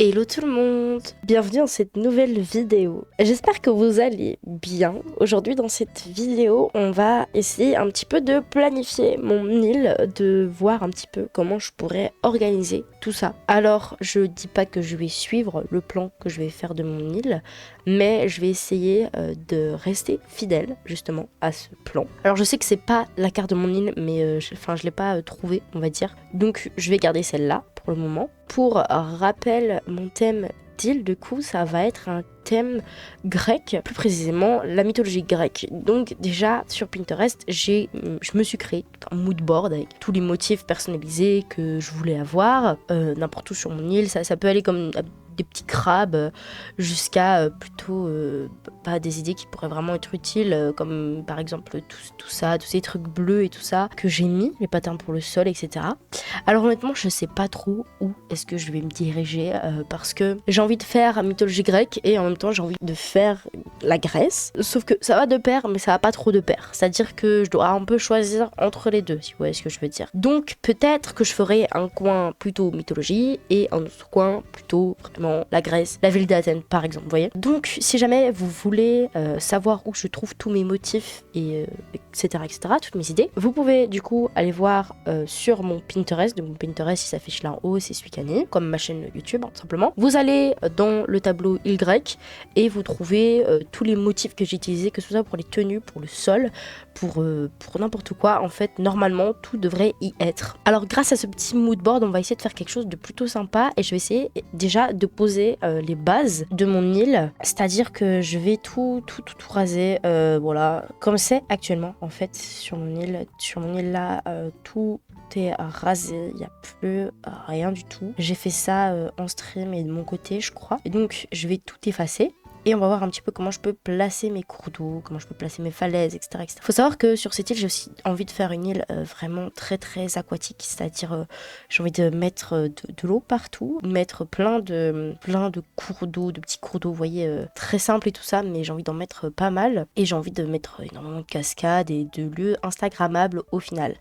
Hello tout le monde, bienvenue dans cette nouvelle vidéo. J'espère que vous allez bien. Aujourd'hui dans cette vidéo, on va essayer un petit peu de planifier mon île, de voir un petit peu comment je pourrais organiser tout ça. Alors je dis pas que je vais suivre le plan que je vais faire de mon île, mais je vais essayer de rester fidèle justement à ce plan. Alors je sais que c'est pas la carte de mon île, mais je l'ai pas trouvée on va dire. Donc je vais garder celle-là pour le moment. Pour rappel, mon thème d'île, du coup, ça va être un thème grec, plus précisément la mythologie grecque. Donc déjà, sur Pinterest, je me suis créé un mood board avec tous les motifs personnalisés que je voulais avoir, n'importe où sur mon île. Ça peut aller comme des petits crabes jusqu'à plutôt des idées qui pourraient vraiment être utiles, comme par exemple tout ça, tous ces trucs bleus et tout ça que j'ai mis, les patins pour le sol, etc. Alors honnêtement, je sais pas trop où est-ce que je vais me diriger parce que j'ai envie de faire mythologie grecque et en même temps j'ai envie de faire la Grèce. Sauf que ça va de pair, mais ça va pas trop de pair. C'est-à-dire que je dois un peu choisir entre les deux, si vous voyez ce que je veux dire. Donc peut-être que je ferai un coin plutôt mythologie et un autre coin plutôt vraiment la Grèce, la ville d'Athènes par exemple, vous voyez. Donc si jamais vous voulez savoir où je trouve tous mes motifs et etc., toutes mes idées, vous pouvez du coup aller voir sur mon Pinterest. Donc mon Pinterest il s'affiche là en haut, c'est Suikani, comme ma chaîne YouTube tout simplement. Vous allez dans le tableau île grecque et vous trouvez tous les motifs que j'ai utilisés, que ce soit pour les tenues, pour le sol, pour n'importe quoi. En fait normalement tout devrait y être. Alors grâce à ce petit mood board on va essayer de faire quelque chose de plutôt sympa et je vais essayer déjà de poser les bases de mon île, c'est-à-dire que je vais tout raser, voilà, comme c'est actuellement en fait sur mon île là, tout est rasé, il n'y a plus rien du tout. J'ai fait ça en stream et de mon côté je crois, et donc je vais tout effacer. Et on va voir un petit peu comment je peux placer mes cours d'eau, comment je peux placer mes falaises, etc. Faut savoir que sur cette île, j'ai aussi envie de faire une île vraiment très très aquatique, c'est-à-dire j'ai envie de mettre de l'eau partout, mettre plein de cours d'eau, de petits cours d'eau, vous voyez, très simple et tout ça, mais j'ai envie d'en mettre pas mal. Et j'ai envie de mettre énormément de cascades et de lieux instagrammables au final.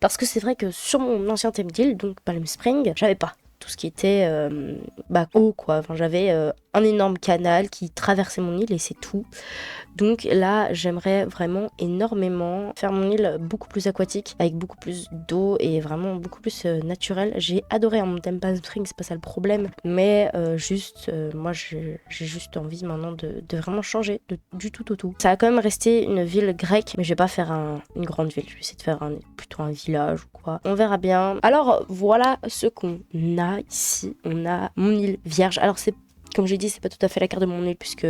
Parce que c'est vrai que sur mon ancien thème d'île, donc Palm Spring, j'avais pas tout ce qui était eau quoi. Enfin, j'avais un énorme canal qui traversait mon île et c'est tout. Donc là j'aimerais vraiment énormément faire mon île beaucoup plus aquatique, avec beaucoup plus d'eau et vraiment beaucoup plus naturelle. J'ai adoré mon thème Palm Spring, c'est pas ça le problème, mais moi j'ai juste envie maintenant de vraiment changer du tout au tout. Ça va quand même rester une ville grecque, mais je vais pas faire une grande ville, je vais essayer de faire plutôt un village ou quoi, on verra bien. Alors voilà ce qu'on a ici. On a mon île vierge. Alors c'est, comme j'ai dit, c'est pas tout à fait la carte de mon île puisque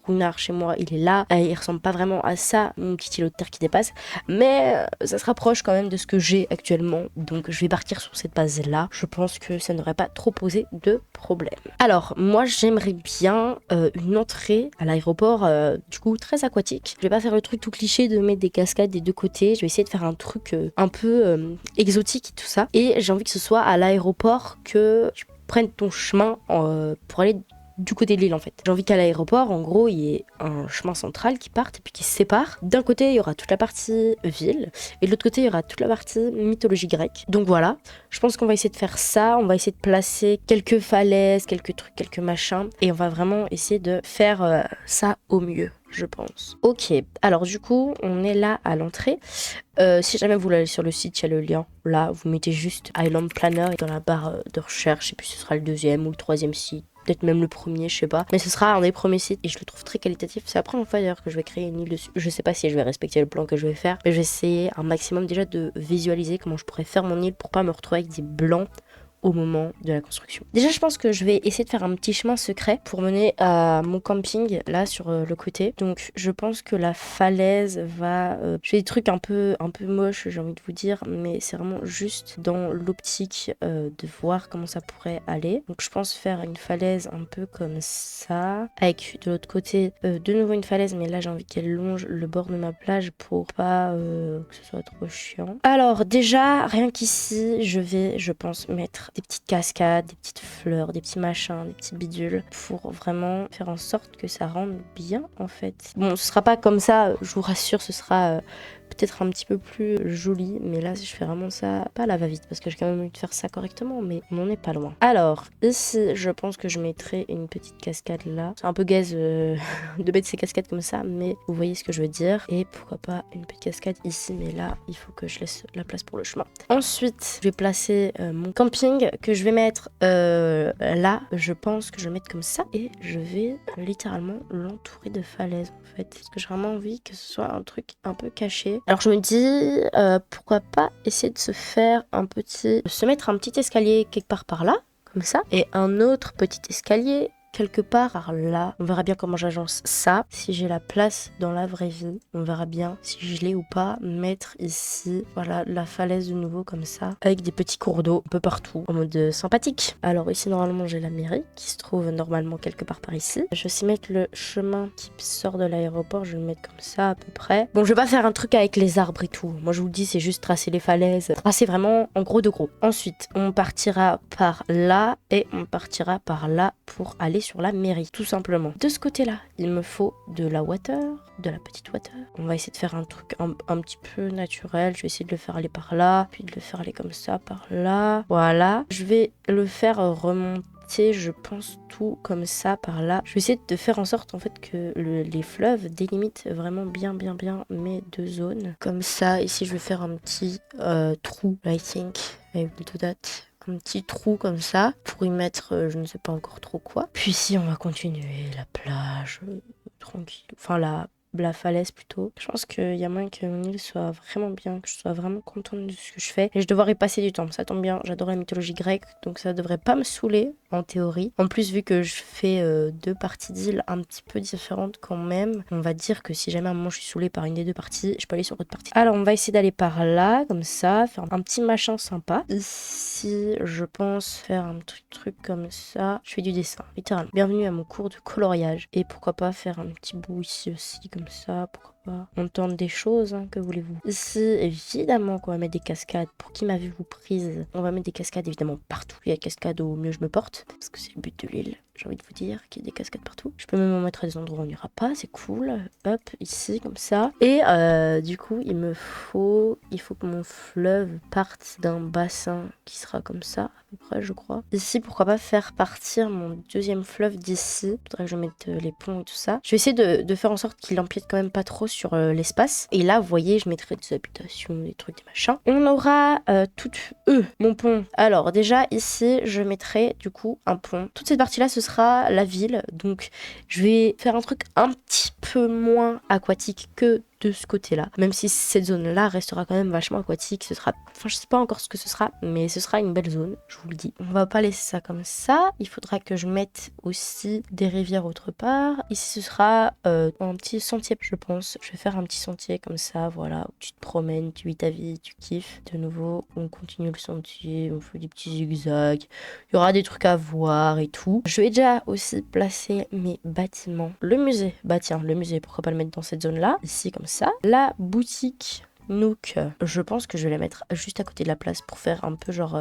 Runar chez moi il est là, il ressemble pas vraiment à ça, mon petit îlot de terre qui dépasse, mais ça se rapproche quand même de ce que j'ai actuellement, donc je vais partir sur cette base là. Je pense que ça n'aurait pas trop posé de problème. Alors moi j'aimerais bien une entrée à l'aéroport du coup très aquatique. Je vais pas faire le truc tout cliché de mettre des cascades des deux côtés, je vais essayer de faire un truc un peu exotique et tout ça, et j'ai envie que ce soit à l'aéroport que tu prennes ton chemin pour aller du côté de l'île en fait. J'ai envie qu'à l'aéroport, en gros, il y ait un chemin central qui parte et puis qui se sépare. D'un côté, il y aura toute la partie ville et de l'autre côté, il y aura toute la partie mythologie grecque. Donc voilà, je pense qu'on va essayer de faire ça. On va essayer de placer quelques falaises, quelques trucs, quelques machins et on va vraiment essayer de faire ça au mieux, je pense. Ok, alors du coup, on est là à l'entrée. Si jamais vous voulez aller sur le site, il y a le lien. Là, vous mettez juste Island Planner dans la barre de recherche et puis ce sera le deuxième ou le troisième site. Peut-être même le premier, je sais pas. Mais ce sera un des premiers sites et je le trouve très qualitatif. C'est la première fois d'ailleurs que je vais créer une île dessus. Je sais pas si je vais respecter le plan que je vais faire, mais je vais essayer un maximum déjà de visualiser comment je pourrais faire mon île pour pas me retrouver avec des blancs au moment de la construction. Déjà, je pense que je vais essayer de faire un petit chemin secret pour mener à mon camping, là, sur le côté. Donc, je pense que la falaise va... je fais des trucs un peu moches, j'ai envie de vous dire, mais c'est vraiment juste dans l'optique de voir comment ça pourrait aller. Donc, je pense faire une falaise un peu comme ça, avec de l'autre côté, de nouveau une falaise, mais là, j'ai envie qu'elle longe le bord de ma plage pour pas que ce soit trop chiant. Alors, déjà, rien qu'ici, je pense, mettre des petites cascades, des petites fleurs, des petits machins, des petits bidules pour vraiment faire en sorte que ça rende bien en fait. Bon, ce sera pas comme ça, je vous rassure, ce sera peut-être un petit peu plus joli, mais là je fais vraiment ça, pas à la va-vite, parce que j'ai quand même envie de faire ça correctement, mais on n'en est pas loin. Alors, ici, je pense que je mettrai une petite cascade là. C'est un peu gaze de mettre ces cascades comme ça, mais vous voyez ce que je veux dire. Et pourquoi pas une petite cascade ici, mais là, il faut que je laisse la place pour le chemin. Ensuite, je vais placer mon camping que je vais mettre là. Je pense que je vais mettre comme ça et je vais littéralement l'entourer de falaises en fait. Parce que j'ai vraiment envie que ce soit un truc un peu caché. Alors je me dis, pourquoi pas essayer de se mettre un petit escalier quelque part par là, comme ça, et un autre petit escalier quelque part par là. On verra bien comment j'agence ça. Si j'ai la place dans la vraie vie, on verra bien si je l'ai ou pas. Mettre ici, voilà, la falaise de nouveau comme ça, avec des petits cours d'eau un peu partout, en mode sympathique. Alors ici, normalement, j'ai la mairie qui se trouve normalement quelque part par ici. Je vais aussi mettre le chemin qui sort de l'aéroport. Je vais le mettre comme ça à peu près. Bon, je vais pas faire un truc avec les arbres et tout. Moi, je vous le dis, c'est juste tracer les falaises. Tracer vraiment en gros de gros. Ensuite, on partira par là et on partira par là pour aller sur la mairie, tout simplement. De ce côté-là, il me faut de la water, de la petite water. On va essayer de faire un truc un petit peu naturel. Je vais essayer de le faire aller par là, puis de le faire aller comme ça, par là. Voilà. Je vais le faire remonter, je pense, tout comme ça par là. Je vais essayer de faire en sorte en fait que les fleuves délimitent vraiment bien mes deux zones. Comme ça, ici je vais faire un petit trou, I think. I will do that. Un petit trou comme ça pour y mettre je ne sais pas encore trop quoi. Puis ici on va continuer la plage tranquille, enfin la falaise plutôt. Je pense qu'il y a moyen que mon île soit vraiment bien, que je sois vraiment contente de ce que je fais. Et je devrais y passer du temps, ça tombe bien, j'adore la mythologie grecque, donc ça devrait pas me saouler en théorie. En plus, vu que je fais deux parties d'île un petit peu différentes quand même, on va dire que si jamais à un moment je suis saoulée par une des deux parties, je peux aller sur l'autre partie. Alors on va essayer d'aller par là, comme ça, faire un petit machin sympa. Ici, je pense faire un truc comme ça. Je fais du dessin, littéralement. Bienvenue à mon cours de coloriage. Et pourquoi pas faire un petit bout ici aussi, comme ça, pourquoi pas. On tente des choses, hein, que voulez-vous. Ici, évidemment qu'on va mettre des cascades. Pour qui m'avez-vous prise? On va mettre des cascades évidemment partout. Il y a des cascades au mieux je me porte, parce que c'est le but de l'île. J'ai envie de vous dire qu'il y a des cascades partout. Je peux même en mettre à des endroits où on n'ira pas, c'est cool. Hop, ici, comme ça. Et du coup, il faut que mon fleuve parte d'un bassin qui sera comme ça, à peu près, je crois. Ici, pourquoi pas faire partir mon deuxième fleuve d'ici. Il faudrait que je mette les ponts et tout ça. Je vais essayer de faire en sorte qu'il empiète quand même pas trop sur l'espace. Et là, vous voyez, je mettrai des habitations, des trucs, des machins. On aura mon pont. Alors, déjà, ici, je mettrai du coup un pont. Toute cette partie-là, ce sera la ville, donc je vais faire un truc un petit peu moins aquatique que de ce côté-là. Même si cette zone-là restera quand même vachement aquatique, ce sera... Enfin, je sais pas encore ce que ce sera, mais ce sera une belle zone, je vous le dis. On va pas laisser ça comme ça. Il faudra que je mette aussi des rivières autre part. Ici, ce sera un petit sentier, je pense. Je vais faire un petit sentier comme ça, voilà, où tu te promènes, tu vis ta vie, tu kiffes. De nouveau, on continue le sentier, on fait des petits zigzags. Il y aura des trucs à voir et tout. Je vais déjà aussi placer mes bâtiments. Le musée, bah tiens, le musée, pourquoi pas le mettre dans cette zone-là. Ici, comme ça. La boutique Nook, je pense que je vais la mettre juste à côté de la place pour faire un peu genre...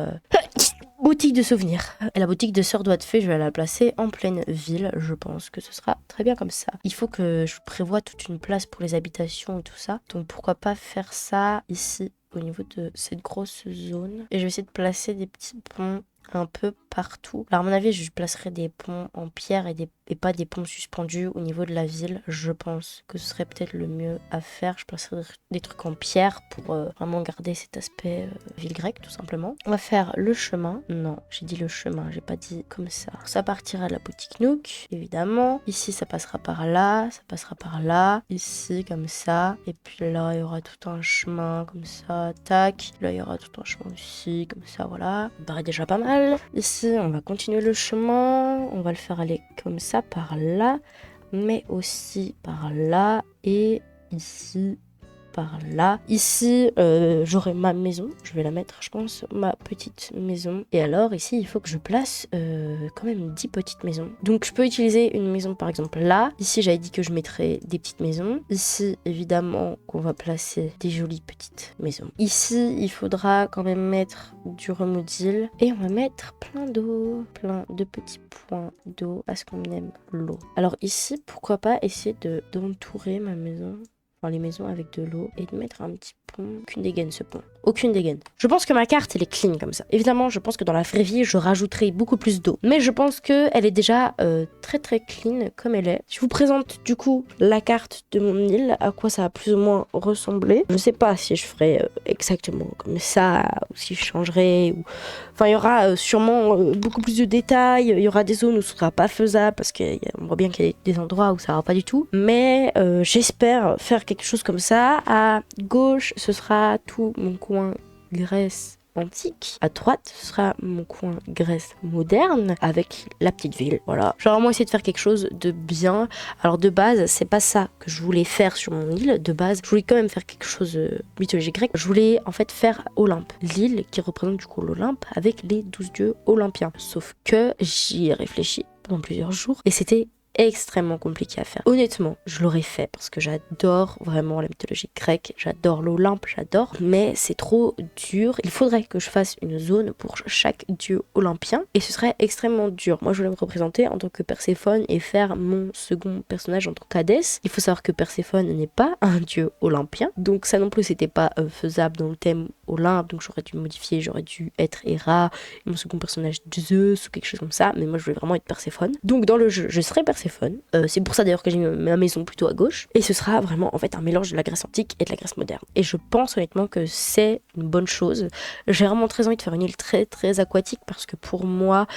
boutique de souvenirs. Et la boutique de Sœur Doigt de Fée, je vais la placer en pleine ville. Je pense que ce sera très bien comme ça. Il faut que je prévoie toute une place pour les habitations et tout ça. Donc pourquoi pas faire ça ici au niveau de cette grosse zone. Et je vais essayer de placer des petits ponts un peu partout. Alors à mon avis, je placerai des ponts en pierre et pas des ponts suspendus au niveau de la ville. Je pense que ce serait peut-être le mieux à faire. Je placerai des trucs en pierre pour vraiment garder cet aspect ville grecque tout simplement. On va faire le chemin. Non, j'ai dit le chemin, j'ai pas dit comme ça. Ça partira de la boutique Nook, évidemment. Ici, ça passera par là, ça passera par là. Ici, comme ça. Et puis là, il y aura tout un chemin comme ça. Tac. Là, il y aura tout un chemin aussi, comme ça, voilà. Ça me paraît déjà pas mal. Ici, on va continuer le chemin. On va le faire aller comme ça, par là. Mais aussi par là. Et ici, par là. Ici, j'aurai ma maison. Je vais la mettre, je pense, ma petite maison. Et alors, ici, il faut que je place quand même 10 petites maisons. Donc, je peux utiliser une maison, par exemple, là. Ici, j'avais dit que je mettrais des petites maisons. Ici, évidemment, qu'on va placer des jolies petites maisons. Ici, il faudra quand même mettre du remoudil. Et on va mettre plein d'eau. Plein de petits points d'eau. Parce qu'on aime l'eau. Alors ici, pourquoi pas essayer d'entourer ma maison enfin les maisons avec de l'eau, et de mettre un petit pont. Aucune dégaine ce pont. Aucune dégaine. Je pense que ma carte, elle est clean comme ça. Évidemment, je pense que dans la vraie vie, je rajouterai beaucoup plus d'eau. Mais je pense qu'elle est déjà très très clean comme elle est. Je vous présente du coup la carte de mon île, à quoi ça va plus ou moins ressembler. Je sais pas si je ferai exactement comme ça, ou si je changerai. Ou... Enfin, il y aura sûrement beaucoup plus de détails. Il y aura des zones où ce sera pas faisable, parce qu'on voit bien qu'il y a des endroits où ça va pas du tout. Mais j'espère faire quelque chose comme ça. À gauche, ce sera tout mon coin Grèce antique. À droite, ce sera mon coin Grèce moderne avec la petite ville. Voilà. J'ai vraiment essayé de faire quelque chose de bien. Alors de base, c'est pas ça que je voulais faire sur mon île. De base, je voulais quand même faire quelque chose de mythologie grecque. Je voulais en fait faire Olympe. L'île qui représente du coup l'Olympe avec les 12 dieux olympiens. Sauf que j'y ai réfléchi pendant plusieurs jours et c'était extrêmement compliqué à faire. Honnêtement, je l'aurais fait parce que j'adore vraiment la mythologie grecque, j'adore l'Olympe, j'adore, mais c'est trop dur. Il faudrait que je fasse une zone pour chaque dieu olympien et ce serait extrêmement dur. Moi, je voulais me représenter en tant que Perséphone et faire mon second personnage en tant qu'Hadès. Il faut savoir que Perséphone n'est pas un dieu olympien, donc ça non plus c'était pas faisable dans le thème Olympe, donc j'aurais dû modifier, j'aurais dû être Héra, mon second personnage Zeus ou quelque chose comme ça, mais moi je voulais vraiment être Perséphone. Donc dans le jeu, je serai Perséphone. C'est pour ça d'ailleurs que j'ai mis ma maison plutôt à gauche. Et ce sera vraiment en fait un mélange de la Grèce antique et de la Grèce moderne. Et je pense honnêtement que c'est une bonne chose. J'ai vraiment très envie de faire une île très très aquatique parce que pour moi,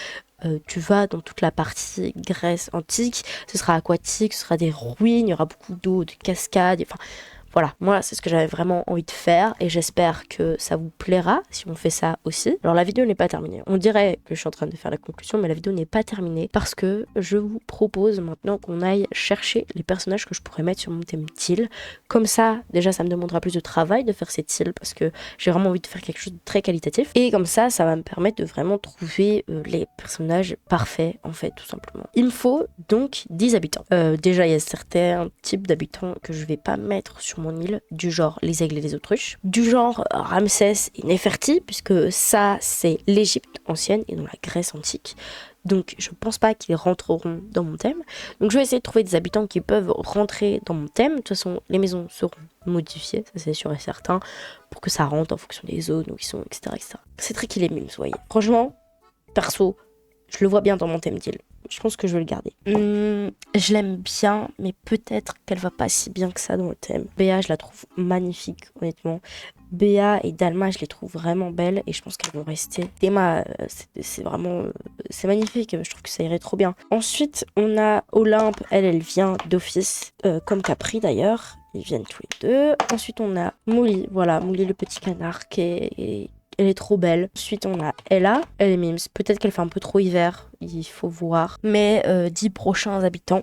tu vas dans toute la partie Grèce antique, ce sera aquatique, ce sera des ruines, il y aura beaucoup d'eau, de cascades, enfin... Voilà, moi c'est ce que j'avais vraiment envie de faire et j'espère que ça vous plaira si on fait ça aussi. Alors la vidéo n'est pas terminée. On dirait que je suis en train de faire la conclusion, mais la vidéo n'est pas terminée parce que je vous propose maintenant qu'on aille chercher les personnages que je pourrais mettre sur mon thème d'île. Comme ça, déjà ça me demandera plus de travail de faire cette île parce que j'ai vraiment envie de faire quelque chose de très qualitatif. Et comme ça va me permettre de vraiment trouver les personnages parfaits en fait, tout simplement. Il me faut donc 10 habitants. Déjà il y a certains types d'habitants que je vais pas mettre sur mon île, du genre les aigles et les autruches, du genre Ramsès et Néferti, puisque ça c'est l'Égypte ancienne et non la Grèce antique. Donc je pense pas qu'ils rentreront dans mon thème. Donc je vais essayer de trouver des habitants qui peuvent rentrer dans mon thème. De toute façon, les maisons seront modifiées, ça c'est sûr et certain, pour que ça rentre en fonction des zones où ils sont, etc. etc. C'est très qu'il est mime, vous voyez. Franchement, perso, je le vois bien dans mon thème d'île. Je pense que je vais le garder. Je l'aime bien, mais peut-être qu'elle va pas si bien que ça dans le thème. Béa, je la trouve magnifique, honnêtement. Béa et Dalma, je les trouve vraiment belles et je pense qu'elles vont rester. Théma, c'est vraiment... c'est magnifique, je trouve que ça irait trop bien. Ensuite, on a Olympe, elle vient d'office, comme Capri d'ailleurs. Ils viennent tous les deux. Ensuite, on a Mouli, voilà, Mouli le petit canard elle est trop belle. Ensuite, on a Ella. Elle est mimes. Peut-être qu'elle fait un peu trop hiver. Il faut voir. Mais 10 prochains habitants.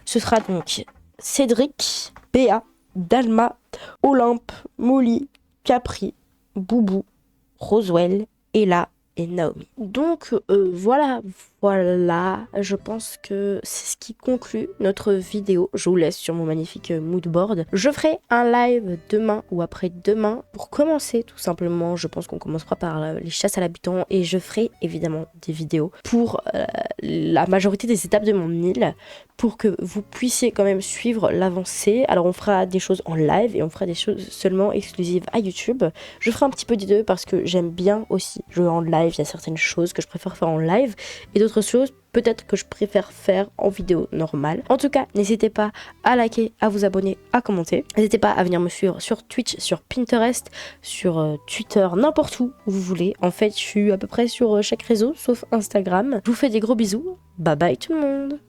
Ce sera donc Cédric, Béa, Dalma, Olympe, Molly, Capri, Boubou, Roswell, Ella et Naomi. Donc voilà, je pense que c'est ce qui conclut notre vidéo. Je vous laisse sur mon magnifique mood board. Je ferai un live demain ou après-demain pour commencer tout simplement. Je pense qu'on commencera par les chasses à l'habitant et je ferai évidemment des vidéos pour la majorité des étapes de mon île pour que vous puissiez quand même suivre l'avancée. Alors on fera des choses en live et on fera des choses seulement exclusives à YouTube. Je ferai un petit peu des deux parce que j'aime bien aussi jouer en live. Il y a certaines choses que je préfère faire en live et d'autres choses peut-être que je préfère faire en vidéo normale. En tout cas, n'hésitez pas à liker, à vous abonner, à commenter. N'hésitez pas à venir me suivre sur Twitch, sur Pinterest, sur Twitter, n'importe où vous voulez. En fait, je suis à peu près sur chaque réseau, sauf Instagram. Je vous fais des gros bisous. Bye bye tout le monde!